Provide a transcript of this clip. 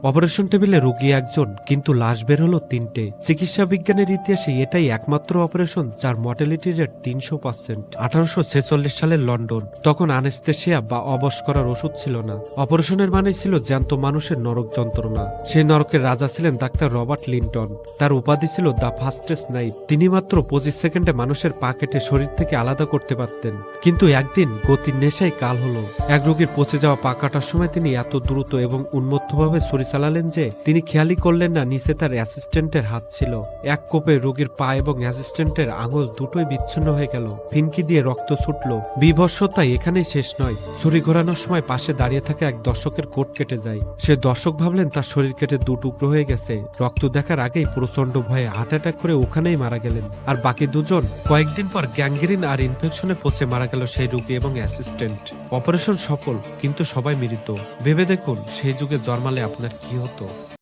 Operation টেবিলে রোগী একজন, কিন্তু লাশ বের হলো ৩টে। চিকিৎসা বিজ্ঞানের ইতিহাসে এটাই একমাত্র অপারেশন যার মর্টালিটি রেট ৩০০%। ১৮৪৬ সালের লন্ডন, তখন আনেস্থেশিয়া বা অবশ করার ওষুধ ছিল না। অপারেশনের মানেই ছিল জ্যান্ত মানুষের নরক যন্ত্রণা। সেই নরকের রাজা ছিলেন ডাক্তার রবার্ট লিন্টন। তার উপাধি ছিল দ্য ফাস্টেস্ট নাইফ। তিনি মাত্র ২৫ সেকেন্ডে মানুষের পা কেটে শরীর থেকে আলাদা করতে পারতেন। কিন্তু একদিন গতির নেশায় কাল হলো। এক রোগীর পচে যাওয়া পা কাটার সময় তিনি এত দ্রুত এবং উন্মত্তভাবে ছুরি চালালেন যে তিনি খেয়ালই করলেন না নিচে তার অ্যাসিস্ট্যান্টের হাত ছিল। এক কোপে রোগীর পা এবং অ্যাসিস্ট্যান্টের আঙুল দুটোই বিচ্ছিন্ন হয়ে গেল। ফিনকি দিয়ে রক্ত ছুটল। বিভৎসতা এখানেই শেষ নয়। ছুরি ঘোরানোর সময় পাশে দাঁড়িয়ে থাকা এক দর্শকের কোট কেটে যায়। সে দর্শক ভাবলেন তার শরীর কেটে দু টুকরো হয়ে গেছে। রক্ত দেখার আগেই প্রচন্ড ভয়ে হার্ট অ্যাটাক করে ওখানেই মারা গেলেন। আর বাকি দুজন কয়েকদিন পর গ্যাংগ্রিন আর ইনফেকশনে পচে মারা গেল সেই রোগী এবং অ্যাসিস্ট্যান্ট। অপারেশন সফল, কিন্তু সবাই মৃত। ভেবে দেখুন সেই যুগে জন্মালে আপনার কি হতো।